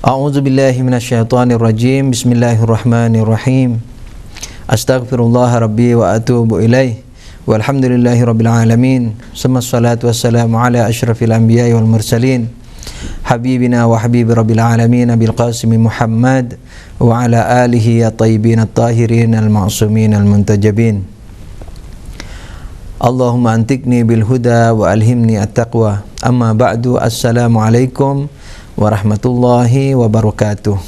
A'udzu billahi minasyaitonir rajim. Bismillahirrahmanirrahim. Astaghfirullah rabbi wa atubu ilaih. Walhamdulillahi rabbil alamin. Shammassalatu wassalamu ala asyrafil anbiya'i wal mursalin. Habibina wa habib rabbil alamin Abil Qasim Muhammad wa ala alihi at-tayyibin at-tahirin al-ma'sumin al-muntajabin. Allahumma antikni bil huda wa alhimni at-taqwa. Amma ba'du. Assalamualaikum warahmatullahi wabarakatuh.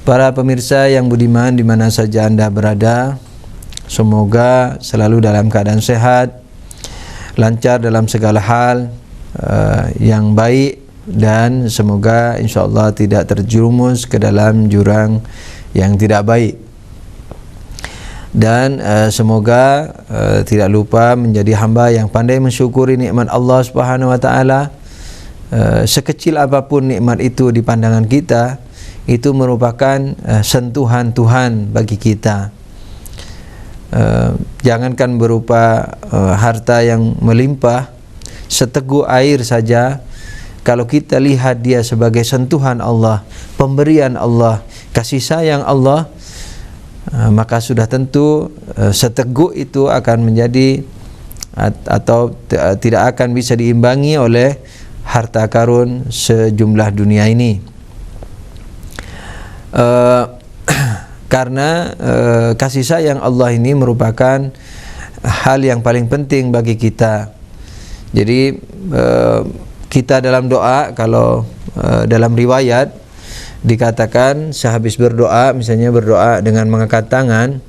Para pemirsa yang budiman di mana saja Anda berada, semoga selalu dalam keadaan sehat, lancar dalam segala hal, yang baik, dan semoga insyaallah tidak terjerumus ke dalam jurang yang tidak baik. Dan semoga tidak lupa menjadi hamba yang pandai mensyukuri nikmat Allah Subhanahu wa taala. Sekecil apapun nikmat itu di pandangan kita, itu merupakan sentuhan Tuhan bagi kita. Jangankan berupa harta yang melimpah, seteguk air saja, kalau kita lihat dia sebagai sentuhan Allah, pemberian Allah, kasih sayang Allah, maka sudah tentu seteguk itu akan menjadi atau tidak akan bisa diimbangi oleh harta karun sejumlah dunia ini. Karena kasih sayang Allah ini merupakan hal yang paling penting bagi kita. Jadi kita dalam doa, kalau dalam riwayat dikatakan sehabis berdoa, misalnya berdoa dengan mengangkat tangan,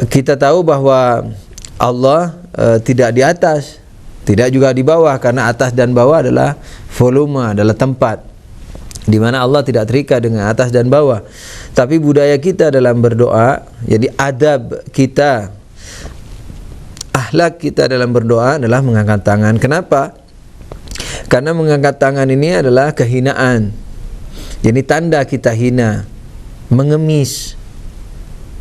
kita tahu bahwa Allah tidak di atas, tidak juga di bawah, karena atas dan bawah adalah volume, adalah tempat di mana Allah tidak terikat dengan atas dan bawah. Tapi budaya kita dalam berdoa, jadi adab kita, akhlak kita dalam berdoa adalah mengangkat tangan. Kenapa? Karena mengangkat tangan ini adalah kehinaan. Jadi tanda kita hina, mengemis.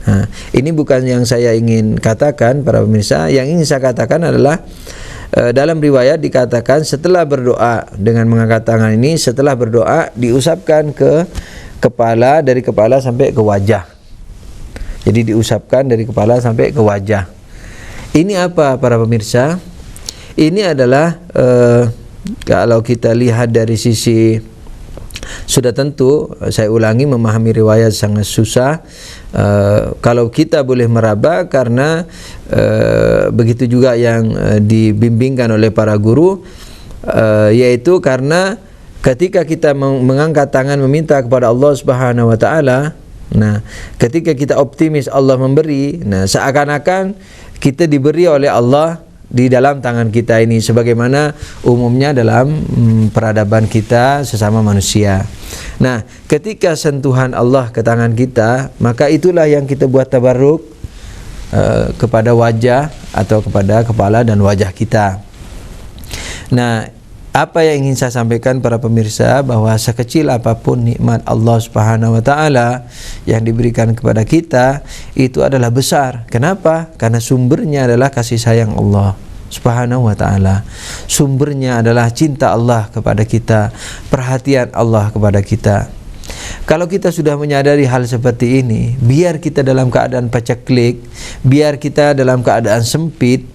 Nah, ini bukan yang saya ingin katakan para pemirsa. Yang ingin saya katakan adalah dalam riwayat dikatakan setelah berdoa dengan mengangkat tangan ini, setelah berdoa diusapkan ke kepala, dari kepala sampai ke wajah. Jadi diusapkan dari kepala sampai ke wajah. Ini apa para pemirsa? Ini adalah kalau kita lihat dari sisi, sudah tentu saya ulangi, memahami riwayat sangat susah. Kalau kita boleh meraba, karena begitu juga yang dibimbingkan oleh para guru, yaitu karena ketika kita mengangkat tangan meminta kepada Allah Subhanahu wa taala, nah ketika kita optimis Allah memberi, nah seakan-akan kita diberi oleh Allah di dalam tangan kita ini, sebagaimana umumnya dalam peradaban kita sesama manusia. Nah, ketika sentuhan Allah ke tangan kita, maka itulah yang kita buat tabarruk kepada wajah atau kepada kepala dan wajah kita. Nah, apa yang ingin saya sampaikan para pemirsa, bahwa sekecil apapun nikmat Allah Subhanahu wa taala yang diberikan kepada kita, itu adalah besar. Kenapa? Karena sumbernya adalah kasih sayang Allah Subhanahu wa taala. Sumbernya adalah cinta Allah kepada kita, perhatian Allah kepada kita. Kalau kita sudah menyadari hal seperti ini, biar kita dalam keadaan paceklik, biar kita dalam keadaan sempit,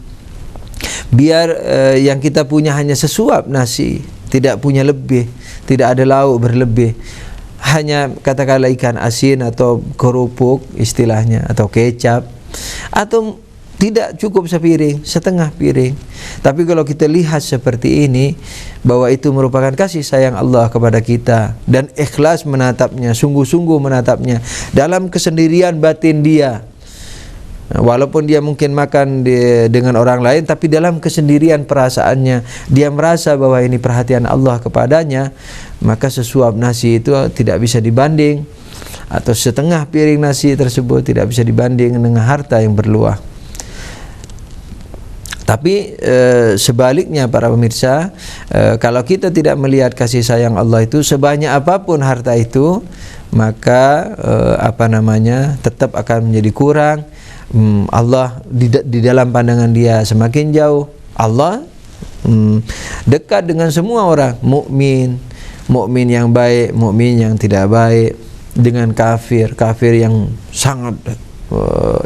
biar yang kita punya hanya sesuap nasi, tidak punya lebih, tidak ada lauk berlebih, hanya katakanlah ikan asin atau kerupuk istilahnya, atau kecap, atau tidak cukup sepiring, setengah piring. Tapi kalau kita lihat seperti ini, bahwa itu merupakan kasih sayang Allah kepada kita, dan ikhlas menatapnya, sungguh-sungguh menatapnya dalam kesendirian batin dia. Walaupun dia mungkin makan dengan orang lain, tapi dalam kesendirian perasaannya dia merasa bahwa ini perhatian Allah kepadanya, maka sesuap nasi itu tidak bisa dibanding, atau setengah piring nasi tersebut tidak bisa dibanding dengan harta yang berluah. Tapi sebaliknya para pemirsa, kalau kita tidak melihat kasih sayang Allah itu, sebanyak apapun harta itu, maka tetap akan menjadi kurang. Allah di dalam pandangan dia semakin jauh. Allah dekat dengan semua orang, mukmin, mukmin yang baik, mukmin yang tidak baik, dengan kafir yang sangat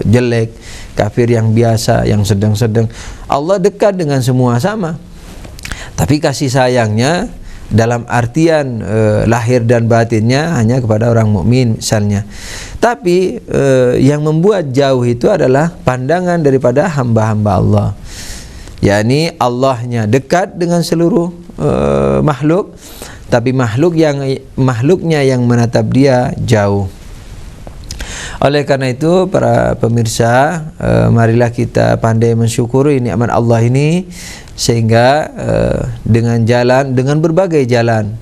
jelek, kafir yang biasa, yang sedang-sedang. Allah dekat dengan semua sama. Tapi kasih sayangnya dalam artian lahir dan batinnya hanya kepada orang mukmin misalnya. Tapi yang membuat jauh itu adalah pandangan daripada hamba-hamba Allah. yakni Allahnya dekat dengan seluruh makhluk, tapi makhluknya yang menatap dia jauh. Oleh karena itu para pemirsa, marilah kita pandai mensyukuri nikmat Allah ini, sehingga dengan berbagai jalan,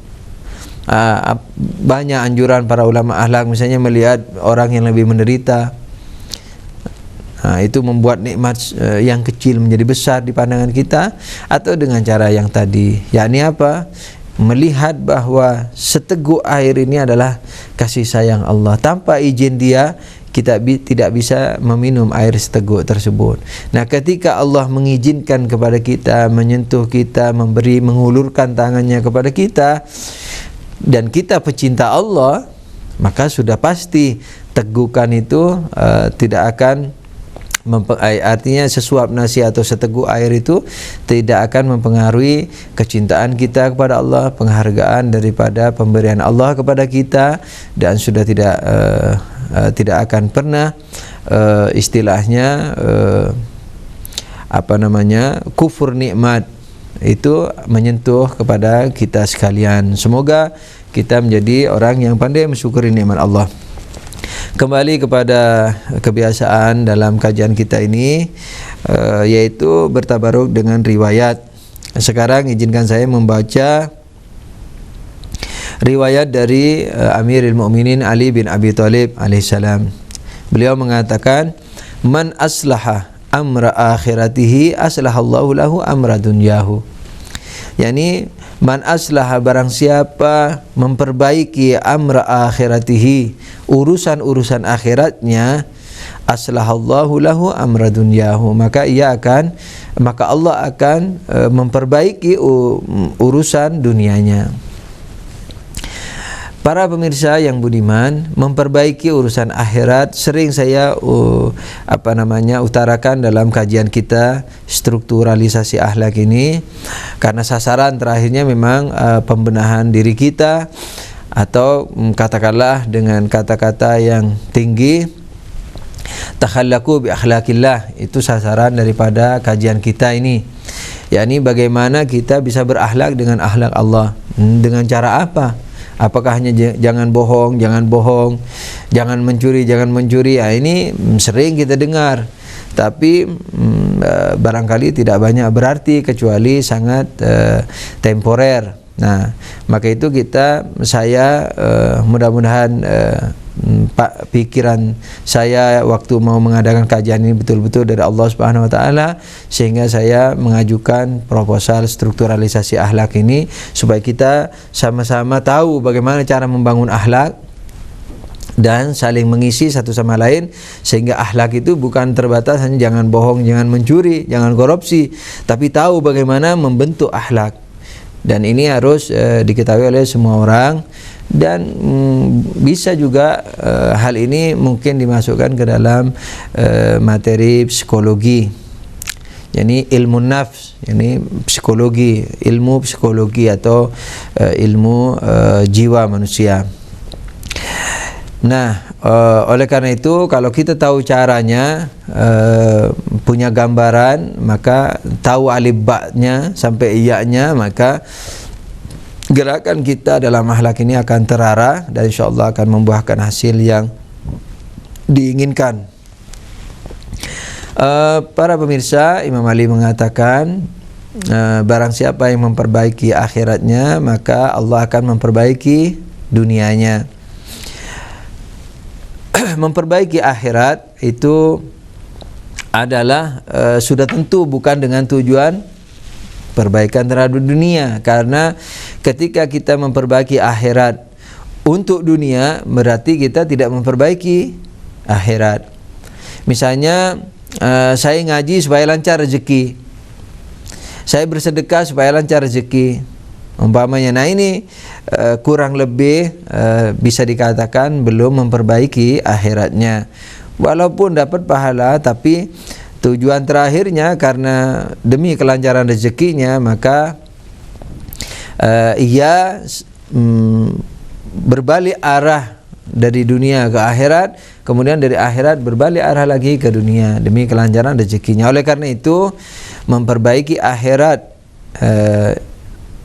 banyak anjuran para ulama akhlak, misalnya melihat orang yang lebih menderita, itu membuat nikmat yang kecil menjadi besar di pandangan kita, atau dengan cara yang tadi, yakni apa? Melihat bahwa seteguk air ini adalah kasih sayang Allah. Tanpa izin dia, kita tidak bisa meminum air seteguk tersebut. Nah, ketika Allah mengizinkan kepada kita, menyentuh kita, mengulurkan tangannya kepada kita, dan kita pecinta Allah, maka sudah pasti tegukan itu tidak akan artinya sesuap nasi atau seteguk air itu tidak akan mempengaruhi kecintaan kita kepada Allah, penghargaan daripada pemberian Allah kepada kita, dan sudah tidak akan pernah istilahnya kufur nikmat itu menyentuh kepada kita sekalian. Semoga kita menjadi orang yang pandai mensyukuri nikmat Allah. Kembali kepada kebiasaan dalam kajian kita ini, yaitu bertabaruk dengan riwayat. Sekarang izinkan saya membaca riwayat dari Amirul Mukminin Ali bin Abi Thalib alaihissalam. Beliau mengatakan, "Man aslaha amra akhiratihi aslahallahu lahu amra dunyahu." yakni man aslaha, barang siapa memperbaiki amra akhiratihi, urusan-urusan akhiratnya, aslahallahu lahu amra dunyahu, maka Allah akan memperbaiki urusan dunianya. Para pemirsa yang budiman, memperbaiki urusan akhirat sering saya utarakan dalam kajian kita strukturalisasi akhlak ini, karena sasaran terakhirnya memang pembenahan diri kita, atau katakanlah dengan kata-kata yang tinggi, takhallaku bi akhlaqillah, itu sasaran daripada kajian kita ini, yakni bagaimana kita bisa berakhlak dengan akhlak Allah. Dengan cara apa? Apakah hanya jangan bohong, jangan mencuri. Ini sering kita dengar, tapi barangkali tidak banyak berarti, kecuali sangat temporer. Nah, maka itu saya mudah-mudahan pikiran saya waktu mau mengadakan kajian ini betul-betul dari Allah Subhanahu wa taala, sehingga saya mengajukan proposal strukturalisasi akhlak ini, supaya kita sama-sama tahu bagaimana cara membangun akhlak dan saling mengisi satu sama lain, sehingga akhlak itu bukan terbatas hanya jangan bohong, jangan mencuri, jangan korupsi, tapi tahu bagaimana membentuk akhlak. Dan ini harus diketahui oleh semua orang. Dan bisa juga hal ini mungkin dimasukkan ke dalam materi psikologi, yakni ilmu nafs, yakni ilmu psikologi atau ilmu jiwa manusia. Nah, oleh karena itu kalau kita tahu caranya, punya gambaran, maka tahu alif ba-nya sampai iya-nya, maka gerakan kita dalam akhlak ini akan terarah, dan insyaallah akan membuahkan hasil yang diinginkan. Para pemirsa, Imam Ali mengatakan, barang siapa yang memperbaiki akhiratnya, maka Allah akan memperbaiki dunianya. Memperbaiki akhirat itu adalah sudah tentu bukan dengan tujuan perbaikan terhadap dunia, karena ketika kita memperbaiki akhirat untuk dunia, berarti kita tidak memperbaiki akhirat. Misalnya saya ngaji supaya lancar rezeki, saya bersedekah supaya lancar rezeki, umpamanya. Nah ini kurang lebih bisa dikatakan belum memperbaiki akhiratnya. Walaupun dapat pahala, tapi tujuan terakhirnya karena demi kelancaran rezekinya, maka ia berbalik arah dari dunia ke akhirat, kemudian dari akhirat berbalik arah lagi ke dunia demi kelancaran rezekinya. Oleh karena itu memperbaiki akhirat,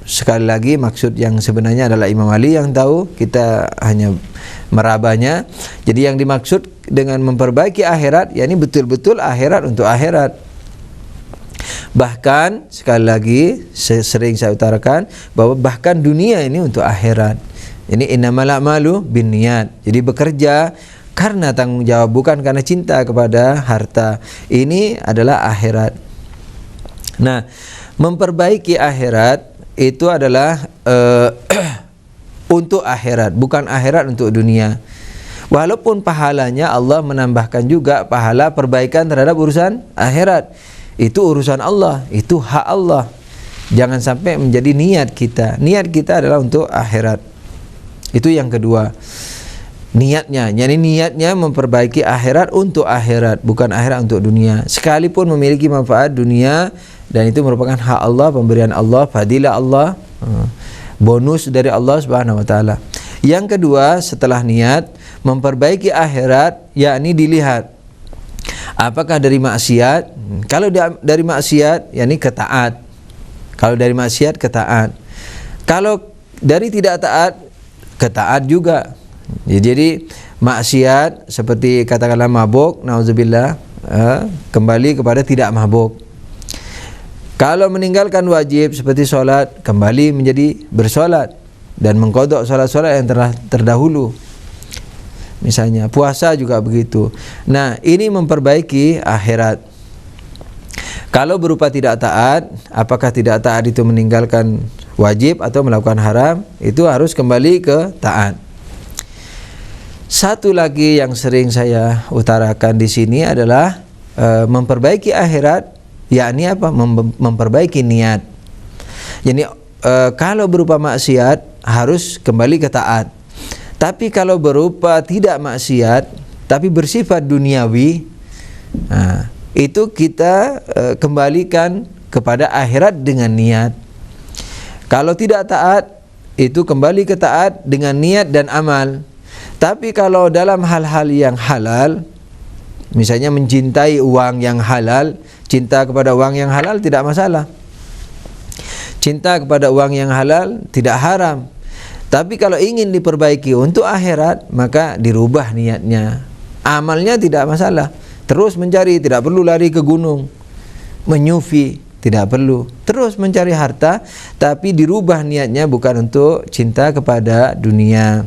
sekali lagi maksud yang sebenarnya adalah Imam Ali yang tahu, kita hanya merabanya. Jadi yang dimaksud dengan memperbaiki akhirat, yakni betul-betul akhirat untuk akhirat. Bahkan sekali lagi sering saya utarakan bahwa bahkan dunia ini untuk akhirat. Ini innamal a'malu binniyat. Jadi bekerja karena tanggung jawab, bukan karena cinta kepada harta. Ini adalah akhirat. Nah, memperbaiki akhirat itu adalah untuk akhirat, bukan akhirat untuk dunia. Walaupun pahalanya Allah menambahkan juga pahala perbaikan terhadap urusan akhirat. Itu urusan Allah, itu hak Allah. Jangan sampai menjadi niat kita. Niat kita adalah untuk akhirat. Itu yang kedua. Niatnya, jadi niatnya memperbaiki akhirat untuk akhirat, bukan akhirat untuk dunia. Sekalipun memiliki manfaat dunia, dan itu merupakan hak Allah, pemberian Allah, fadilah Allah, bonus dari Allah Subhanahu wa taala. Yang kedua, setelah niat memperbaiki akhirat, yakni dilihat apakah dari maksiat. Kalau dari maksiat, yakni ketaat. Kalau dari maksiat, ketaat. Kalau dari tidak taat, ketaat juga. Jadi maksiat seperti katakanlah mabuk, nauzubillah, kembali kepada tidak mabuk. Kalau meninggalkan wajib seperti sholat, kembali menjadi bersolat dan mengqadha sholat-sholat yang telah terdahulu. Misalnya puasa juga begitu. Nah, ini memperbaiki akhirat. Kalau berupa tidak taat, apakah tidak taat itu meninggalkan wajib atau melakukan haram, itu harus kembali ke taat. Satu lagi yang sering saya utarakan di sini adalah memperbaiki akhirat, yakni apa? Memperbaiki niat. Jadi kalau berupa maksiat harus kembali ke taat. Tapi kalau berupa tidak maksiat tapi bersifat duniawi, itu kita kembalikan kepada akhirat dengan niat. Kalau tidak taat, itu kembali ke taat dengan niat dan amal. Tapi kalau dalam hal-hal yang halal, misalnya mencintai uang yang halal, cinta kepada uang yang halal tidak masalah. Cinta kepada uang yang halal tidak haram. Tapi kalau ingin diperbaiki untuk akhirat, maka dirubah niatnya. Amalnya tidak masalah. Terus mencari, tidak perlu lari ke gunung, menyufi, tidak perlu. Terus mencari harta, tapi dirubah niatnya bukan untuk cinta kepada dunia.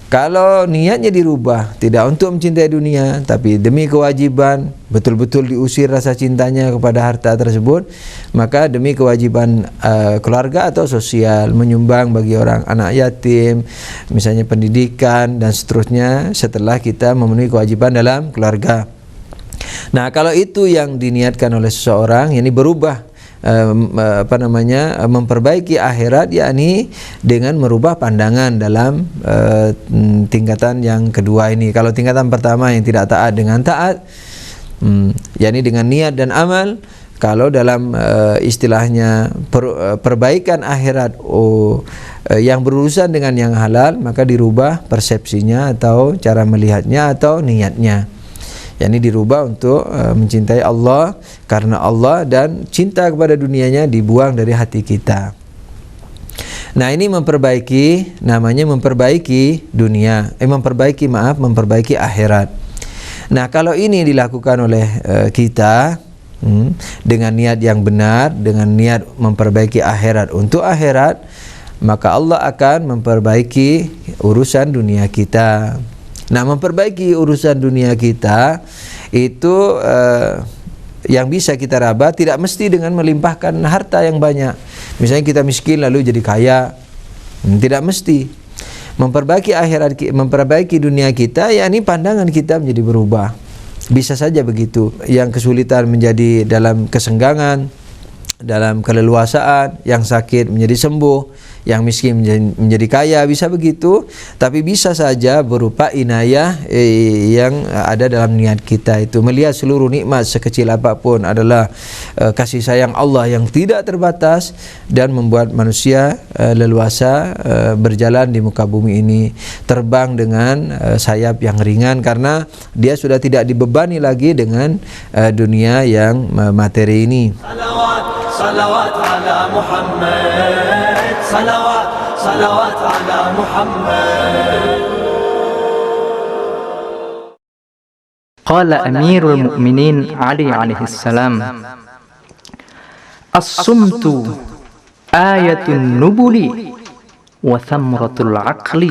Kalau niatnya dirubah, tidak untuk mencintai dunia, tapi demi kewajiban, betul-betul diusir rasa cintanya kepada harta tersebut, maka demi kewajiban keluarga atau sosial, menyumbang bagi orang anak yatim, misalnya pendidikan dan seterusnya, setelah kita memenuhi kewajiban dalam keluarga. Nah, kalau itu yang diniatkan oleh seseorang, ini berubah, memperbaiki akhirat, yakni dengan merubah pandangan dalam tingkatan yang kedua ini. Kalau tingkatan pertama yang tidak taat dengan taat, yakni dengan niat dan amal. Kalau dalam istilahnya perbaikan akhirat yang berurusan dengan yang halal, maka dirubah persepsinya atau cara melihatnya atau niatnya. yakni dirubah untuk mencintai Allah karena Allah, dan cinta kepada dunianya dibuang dari hati kita. Nah, ini memperbaiki, namanya memperbaiki dunia, memperbaiki akhirat. Nah, kalau ini dilakukan oleh kita dengan niat yang benar, dengan niat memperbaiki akhirat untuk akhirat, maka Allah akan memperbaiki urusan dunia kita. Nah, memperbaiki urusan dunia kita itu yang bisa kita raba tidak mesti dengan melimpahkan harta yang banyak. Misalnya kita miskin lalu jadi kaya, tidak mesti. Memperbaiki akhirat, memperbaiki dunia kita, yakni pandangan kita menjadi berubah. Bisa saja begitu. Yang kesulitan menjadi dalam kesenggangan, dalam keleluasaan, yang sakit menjadi sembuh, yang miskin menjadi kaya, bisa begitu. Tapi bisa saja berupa inayah yang ada dalam niat kita itu. Melihat seluruh nikmat sekecil apapun adalah kasih sayang Allah yang tidak terbatas dan membuat manusia leluasa berjalan di muka bumi ini, terbang dengan sayap yang ringan karena dia sudah tidak dibebani lagi dengan dunia yang materi ini. صلوات على محمد صلوات على محمد. قال أمير المؤمنين علي عليه السلام: الصمت آية النبل وثمرة العقل.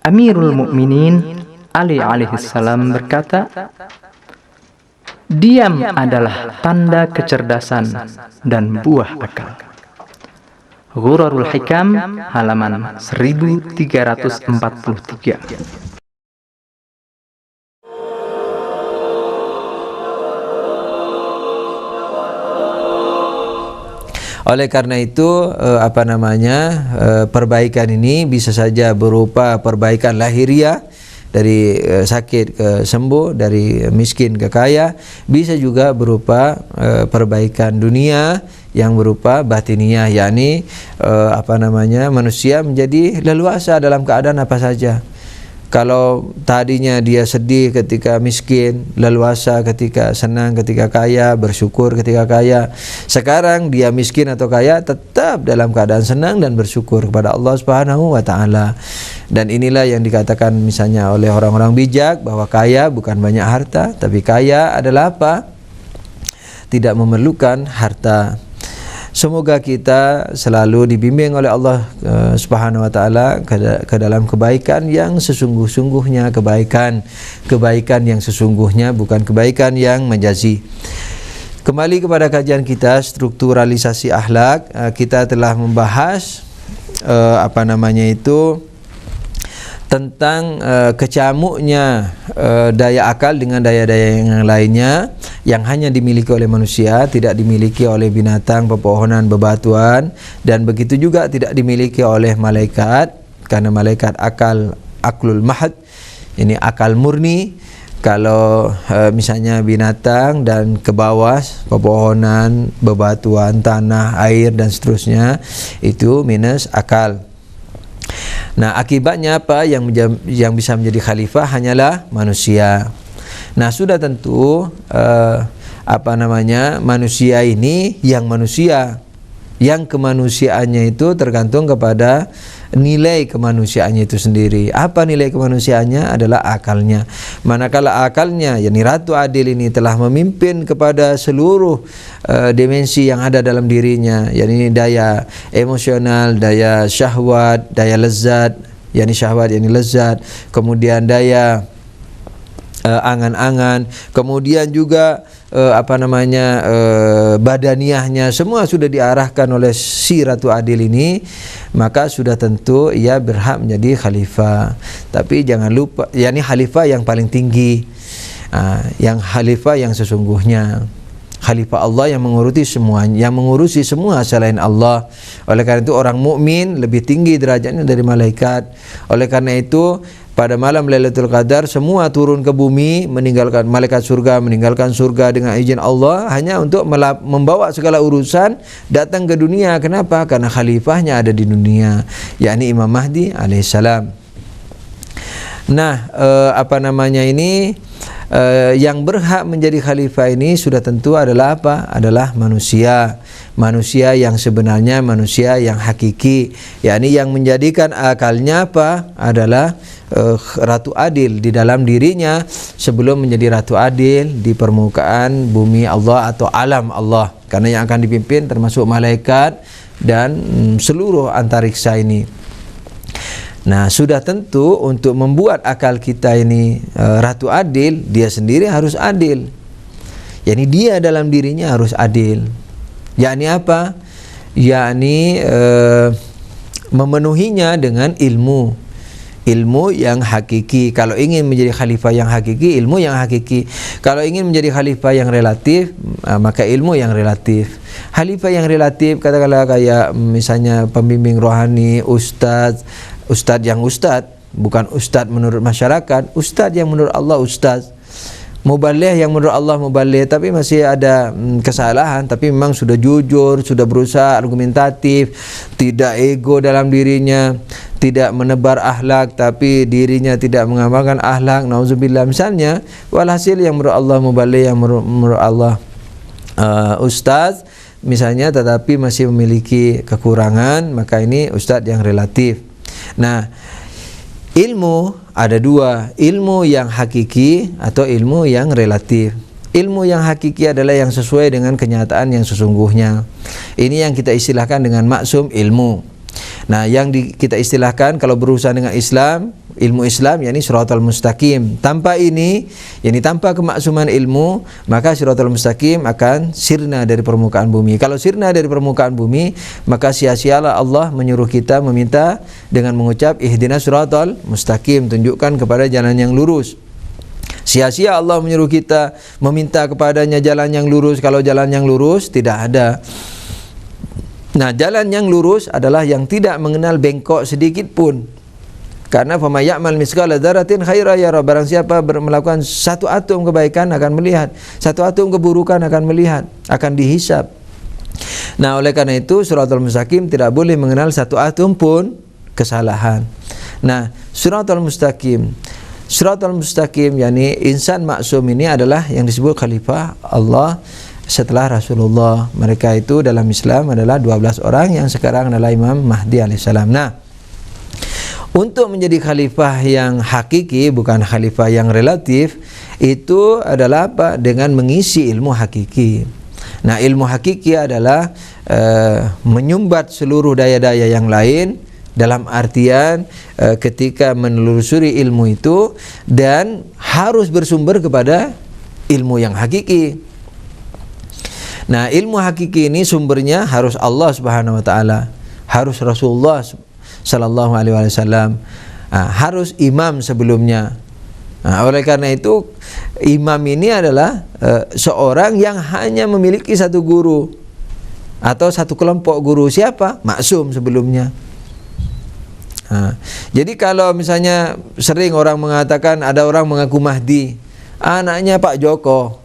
Amirul Mukminin Ali alaihi salam berkata, diam adalah tanda kecerdasan dan buah akal. Ghurarul Hikam halaman 1343. Oleh karena itu perbaikan ini bisa saja berupa perbaikan lahiriah, dari sakit ke sembuh, dari miskin ke kaya, bisa juga berupa perbaikan dunia yang berupa batiniah, yakni manusia menjadi leluasa dalam keadaan apa saja. Kalau tadinya dia sedih ketika miskin, leluasa ketika senang ketika kaya, bersyukur ketika kaya. Sekarang dia miskin atau kaya tetap dalam keadaan senang dan bersyukur kepada Allah Subhanahu wa taala. Dan inilah yang dikatakan misalnya oleh orang-orang bijak bahwa kaya bukan banyak harta, tapi kaya adalah apa? Tidak memerlukan harta. Semoga kita selalu dibimbing oleh Allah Subhanahu wa taala ke dalam kebaikan yang sesungguh-sungguhnya, kebaikan yang sesungguhnya, bukan kebaikan yang majazi. Kembali kepada kajian kita, strukturalisasi akhlak. Kita telah membahas tentang kecamuknya daya akal dengan daya-daya yang lainnya yang hanya dimiliki oleh manusia, tidak dimiliki oleh binatang, pepohonan, bebatuan, dan begitu juga tidak dimiliki oleh malaikat, karena malaikat aklul mahad, ini akal murni. Kalau misalnya binatang dan ke bawah, pepohonan, bebatuan, tanah, air dan seterusnya, itu minus akal. Nah, akibatnya apa? Yang bisa menjadi khalifah hanyalah manusia. Nah, sudah tentu manusia ini yang kemanusiaannya itu tergantung kepada nilai kemanusiaannya itu sendiri. Apa nilai kemanusiaannya? Adalah akalnya. Manakala akalnya, yakni Ratu Adil ini telah memimpin kepada seluruh dimensi yang ada dalam dirinya, yakni daya emosional, daya syahwat, daya lezat, yakni syahwat, yakni lezat, kemudian daya angan-angan, kemudian juga badaniahnya, semua sudah diarahkan oleh si Ratu Adil ini, maka sudah tentu ia berhak menjadi khalifah. Tapi jangan lupa, yakni khalifah yang paling tinggi, yang khalifah yang sesungguhnya, khalifah Allah yang mengurusi semua selain Allah. Oleh karena itu orang mukmin lebih tinggi derajatnya dari malaikat. Oleh karena itu pada malam Lailatul Qadar semua turun ke bumi, meninggalkan malaikat surga, meninggalkan surga dengan izin Allah hanya untuk membawa segala urusan datang ke dunia. Kenapa? Karena khalifahnya ada di dunia, yakni Imam Mahdi alaihissalam. Nah, yang berhak menjadi khalifah ini sudah tentu adalah apa? Adalah manusia. Manusia yang sebenarnya, manusia yang hakiki, yakni yang menjadikan akalnya apa? Adalah Ratu Adil di dalam dirinya sebelum menjadi Ratu Adil di permukaan bumi Allah atau alam Allah. Karena yang akan dipimpin termasuk malaikat dan seluruh antariksa ini. Nah, sudah tentu untuk membuat akal kita ini Ratu Adil, dia sendiri harus adil. yakni dia dalam dirinya harus adil. Yakni apa? Yakni memenuhinya dengan ilmu yang hakiki. Kalau ingin menjadi khalifah yang hakiki, ilmu yang hakiki. Kalau ingin menjadi khalifah yang relatif, maka ilmu yang relatif. Khalifah yang relatif katakanlah kayak misalnya pembimbing rohani, ustaz yang ustaz, bukan ustaz menurut masyarakat, ustaz yang menurut Allah ustaz. Mubaligh yang menurut Allah mubaligh tapi masih ada kesalahan, tapi memang sudah jujur, sudah berusaha argumentatif, tidak ego dalam dirinya, tidak menebar akhlak tapi dirinya tidak mengamalkan akhlak, nauzubillah misalnya. Walhasil yang menurut Allah mubaligh, yang menurut Allah ustaz misalnya, tetapi masih memiliki kekurangan, maka ini ustaz yang relatif. Nah, ilmu ada dua, ilmu yang hakiki atau ilmu yang relatif. Ilmu yang hakiki adalah yang sesuai dengan kenyataan yang sesungguhnya. Ini yang kita istilahkan dengan maksum ilmu. Nah, yang kita istilahkan kalau berurusan dengan Islam, ilmu Islam, yakni siratal mustaqim. Tanpa ini, yakni tanpa kemaksuman ilmu, maka siratal mustaqim akan sirna dari permukaan bumi. Kalau sirna dari permukaan bumi, maka sia-sialah Allah menyuruh kita meminta dengan mengucap ihdinas siratal mustaqim, tunjukkan kepada jalan yang lurus. Sia-sia Allah menyuruh kita meminta kepadanya jalan yang lurus kalau jalan yang lurus tidak ada. Nah, jalan yang lurus adalah yang tidak mengenal bengkok sedikit pun. Karena faman ya'mal mithqala dzarratin khairan yarah, barang siapa melakukan satu atom kebaikan akan melihat, satu atom keburukan akan melihat, akan dihisab. Nah, oleh karena itu siratal mustaqim tidak boleh mengenal satu atom pun kesalahan. Nah, siratal mustaqim yakni insan maksum ini adalah yang disebut khalifah Allah setelah Rasulullah. Mereka itu dalam Islam adalah 12 orang yang sekarang adalah Imam Mahdi alaihissalam. Nah, untuk menjadi khalifah yang hakiki, bukan khalifah yang relatif, itu adalah apa? Dengan mengisi ilmu hakiki. Nah, ilmu hakiki adalah menyumbat seluruh daya-daya yang lain, dalam artian ketika menelusuri ilmu itu dan harus bersumber kepada ilmu yang hakiki. Nah, ilmu hakiki ini sumbernya harus Allah Subhanahu wa taala, harus Rasulullah sallallahu alaihi wasallam, harus imam sebelumnya. Oleh karena itu imam ini adalah seorang yang hanya memiliki satu guru atau satu kelompok guru. Siapa? Maksum sebelumnya. Jadi kalau misalnya sering orang mengatakan ada orang mengaku Mahdi, anaknya Pak Joko,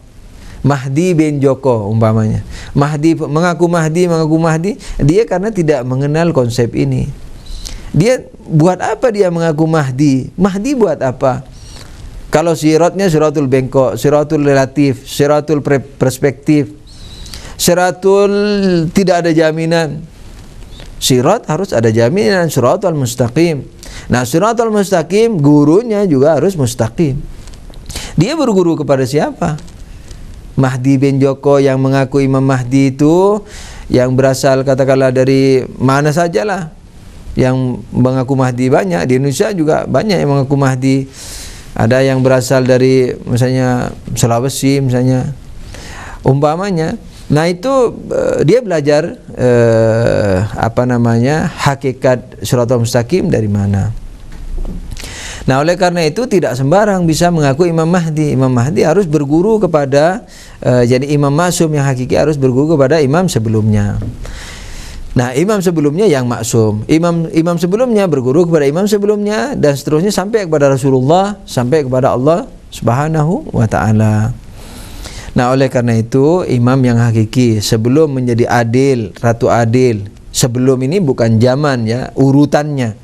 Mahdi bin Joko umpamanya. Mengaku Mahdi, dia karena tidak mengenal konsep ini. Dia buat apa dia mengaku Mahdi? Mahdi buat apa? Kalau siratnya siratul bengkok, siratul relatif, siratul perspektif, siratul tidak ada jaminan. Sirat harus ada jaminan, siratul mustaqim. Nah, siratul mustaqim gurunya juga harus mustaqim. Dia berguru kepada siapa? Mahdi bin Joko yang mengaku Imam Mahdi itu yang berasal katakanlah dari mana sajalah, yang mengaku Mahdi banyak. Di Indonesia juga banyak yang mengaku Mahdi. Ada yang berasal dari misalnya Sulawesi misalnya umpamanya. Nah, itu dia belajar hakikat siratal mustaqim dari mana. Nah, oleh karena itu tidak sembarang bisa mengaku Imam Mahdi. Imam Mahdi harus berguru kepada jadi imam maksum yang hakiki harus berguru kepada imam sebelumnya. Nah, imam sebelumnya yang maksum, imam sebelumnya berguru kepada imam sebelumnya dan seterusnya sampai kepada Rasulullah, sampai kepada Allah Subhanahu wa taala. Nah, oleh karena itu imam yang hakiki sebelum menjadi adil, ratu adil, sebelum ini bukan zaman ya, urutannya.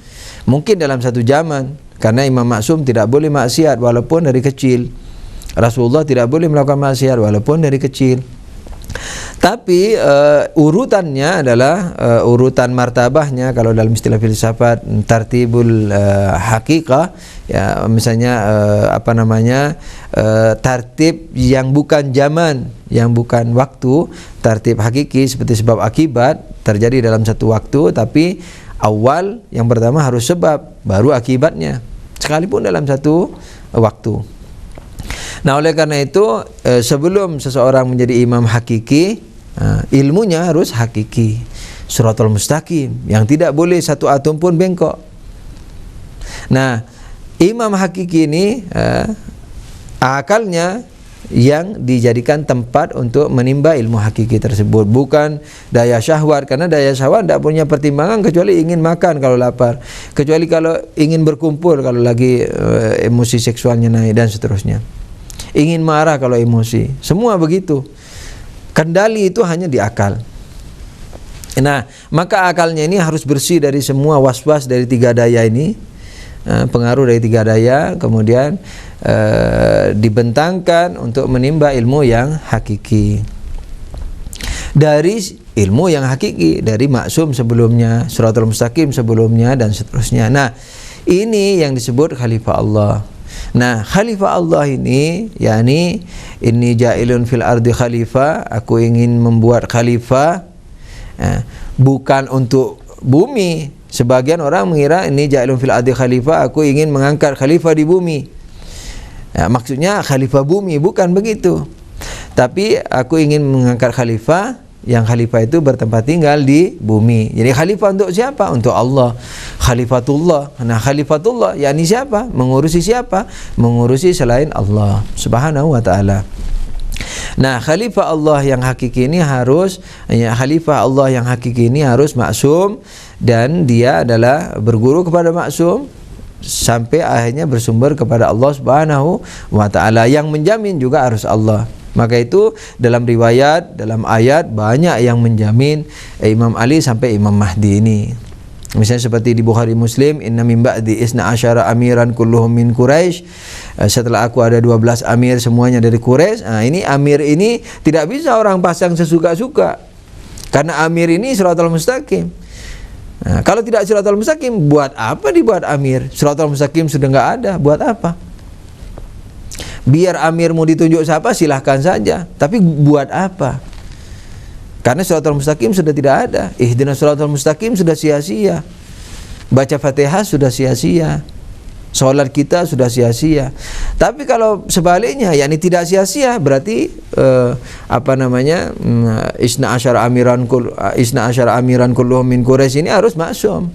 Mungkin dalam satu zaman, karena imam maksum tidak boleh maksiat walaupun dari kecil. Rasulullah tidak boleh melakukan maksiat walaupun dari kecil. Tapi urutannya adalah urutan martabahnya kalau dalam istilah filsafat tartibul hakikah ya, misalnya tartib yang bukan zaman, yang bukan waktu, tartib hakiki seperti sebab akibat terjadi dalam satu waktu, tapi awal yang pertama harus sebab baru akibatnya sekalipun dalam satu waktu. Nah, oleh karena itu sebelum seseorang menjadi imam hakiki, ilmunya harus hakiki, siratal mustaqim, yang tidak boleh satu atom pun bengkok. Nah, imam hakiki ini akalnya yang dijadikan tempat untuk menimba ilmu hakiki tersebut, bukan daya syahwat. Karena daya syahwat tidak punya pertimbangan kecuali ingin makan kalau lapar, kecuali kalau ingin berkumpul kalau lagi emosi seksualnya naik, dan seterusnya. Ingin marah kalau emosi, semua begitu. Kendali itu hanya di akal. Nah, maka akalnya ini harus bersih dari semua was-was dari tiga daya ini, pengaruh dari tiga daya, kemudian dibentangkan untuk menimba ilmu yang hakiki. Dari ilmu yang hakiki, dari maksum sebelumnya, Shiratal Mustaqim sebelumnya, dan seterusnya. Nah, ini yang disebut khalifah Allah. Nah, khalifah Allah ini, yakni inni ja'ilun fil ardi khalifah, aku ingin membuat khalifah, bukan untuk bumi. Sebagian orang mengira ini ja'ilun fil ardi khalifah, aku ingin mengangkat khalifah di bumi. Maksudnya khalifah bumi, bukan begitu. Tapi aku ingin mengangkat khalifah, yang khalifah itu bertempat tinggal di bumi. Jadi khalifah untuk siapa? Untuk Allah. Khalifatullah. Nah, khalifatullah yakni siapa? Mengurusi siapa? Mengurusi selain Allah Subhanahu wa taala. Nah, khalifah Allah yang hakiki ini harus maksum, dan dia adalah berguru kepada maksum sampai akhirnya bersumber kepada Allah Subhanahu wa taala. Yang menjamin juga harus Allah. Maka itu dalam riwayat, dalam ayat banyak yang menjamin Imam Ali sampai Imam Mahdi ini. Misalnya seperti di Bukhari Muslim, inna min ba'di isna asyara amiran kulluhum min Quraisy. Setelah aku ada 12 amir, semuanya dari Quraisy. Nah, ini amir ini tidak bisa orang pasang sesuka-suka. Karena amir ini Shiratal Mustaqim. Nah, kalau tidak Shiratal Mustaqim, buat apa dibuat amir? Shiratal Mustaqim sudah enggak ada, buat apa? Biar amir mau ditunjuk siapa silahkan saja, tapi buat apa? Karena Shiratal Mustaqim sudah tidak ada. Ihdinas Shiratal Mustaqim sudah sia-sia. Baca Fatihah sudah sia-sia. Salat kita sudah sia-sia. Tapi kalau sebaliknya, yakni tidak sia-sia, berarti isna asyara amiran kulluhum min Quraisy ini harus maksum.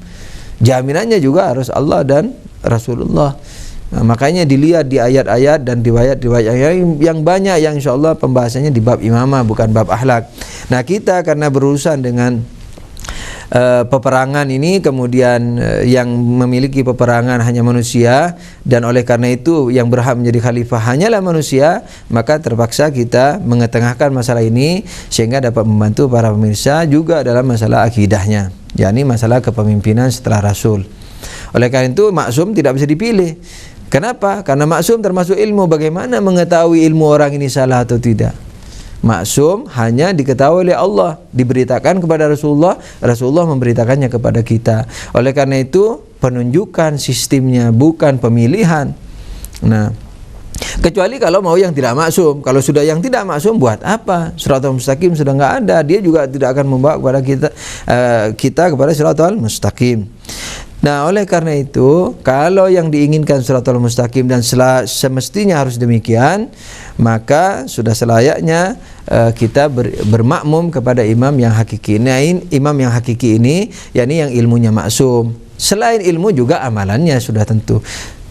Jaminannya juga harus Allah dan Rasulullah. Nah, makanya dilihat di ayat-ayat dan riwayat-riwayat yang banyak, yang insyaallah pembahasannya di bab imamah, bukan bab akhlak. Nah, kita karena berurusan dengan peperangan ini, kemudian yang memiliki peperangan hanya manusia, dan oleh karena itu yang berhak menjadi khalifah hanyalah manusia, maka terpaksa kita mengetengahkan masalah ini sehingga dapat membantu para pemirsa juga dalam masalah akidahnya, yakni masalah kepemimpinan setelah Rasul. Oleh karena itu maksum tidak bisa dipilih. Kenapa? Karena maksum termasuk ilmu. Bagaimana mengetahui ilmu orang ini salah atau tidak? Maksum hanya diketahui oleh Allah, diberitakan kepada Rasulullah, Rasulullah memberitakannya kepada kita. Oleh karena itu penunjukan sistemnya, bukan pemilihan. Nah, kecuali kalau mau yang tidak maksum. Kalau sudah yang tidak maksum, buat apa? Shiratal Mustaqim sudah enggak ada, dia juga tidak akan membawa kepada kita kepada Shiratal Mustaqim. Nah, oleh karena itu, kalau yang diinginkan Shiratal Mustaqim dan semestinya harus demikian, maka sudah selayaknya kita bermakmum kepada imam yang hakiki. Nah, imam yang hakiki ini, yakni yang ilmunya maksum. Selain ilmu juga amalannya sudah tentu.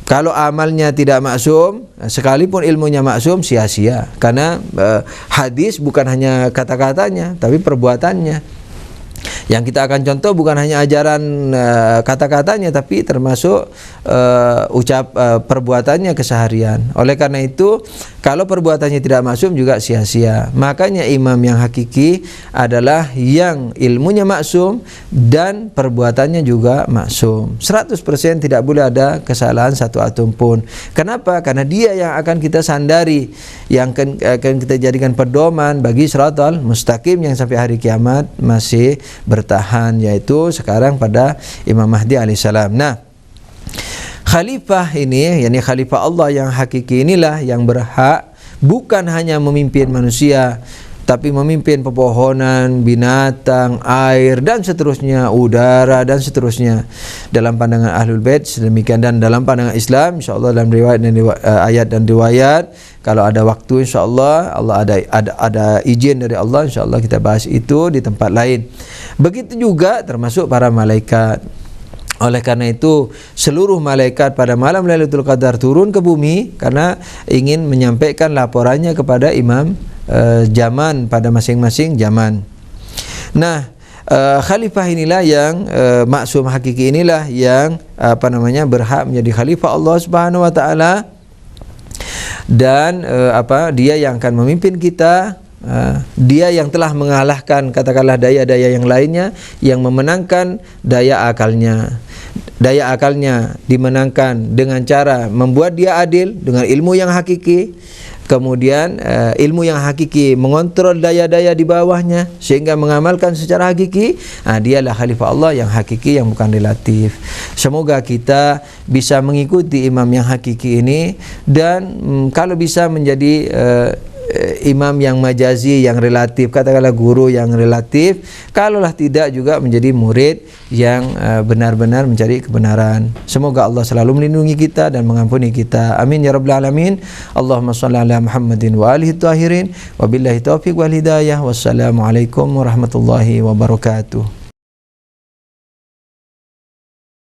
Kalau amalnya tidak maksum, sekalipun ilmunya maksum, sia-sia. Karena hadis bukan hanya kata-katanya, tapi perbuatannya. Yang kita akan contoh bukan hanya ajaran kata-katanya, tapi termasuk perbuatannya keseharian. Oleh karena itu, kalau perbuatannya tidak maksum juga sia-sia. Makanya imam yang hakiki adalah yang ilmunya maksum dan perbuatannya juga maksum. 100% tidak boleh ada kesalahan satu atom pun. Kenapa? Karena dia yang akan kita sandari, yang akan kita jadikan pedoman bagi Shiratal Mustaqim yang sampai hari kiamat masih bertahan, yaitu sekarang pada Imam Mahdi alaihissalam. Nah, khalifah ini, yakni khalifah Allah yang hakiki inilah yang berhak bukan hanya memimpin manusia, tapi memimpin pepohonan, binatang, air, dan seterusnya, udara, dan seterusnya. Dalam pandangan Ahlul Bait sedemikian, dan dalam pandangan Islam, insyaallah dalam riwayat dan ayat dan riwayat, kalau ada waktu insyaallah Allah ada izin dari Allah, insyaallah kita bahas itu di tempat lain. Begitu juga termasuk para malaikat. Oleh karena itu seluruh malaikat pada malam Lailatul Qadar turun ke bumi karena ingin menyampaikan laporannya kepada imam zaman pada masing-masing zaman. Nah, khalifah inilah yang maksum hakiki, inilah yang berhak menjadi khalifah Allah Subhanahu wa taala, dan dia yang akan memimpin kita. Dia yang telah mengalahkan katakanlah daya-daya yang lainnya, yang memenangkan daya akalnya. Daya akalnya dimenangkan dengan cara membuat dia adil dengan ilmu yang hakiki. Kemudian ilmu yang hakiki mengontrol daya-daya di bawahnya sehingga mengamalkan secara hakiki. Dialah khalifah Allah yang hakiki, yang bukan relatif. Semoga kita bisa mengikuti imam yang hakiki ini, dan kalau bisa menjadi imam yang majazi, yang relatif, katakanlah guru yang relatif. Kalaulah tidak, juga menjadi murid yang benar-benar mencari kebenaran. Semoga Allah selalu melindungi kita dan mengampuni kita. Amin ya rabbal alamin. Allahumma shalli ala Muhammadin wa alihi tahirin. Wabillahi taufiq wal hidayah. Wassalamualaikum warahmatullahi wabarakatuh.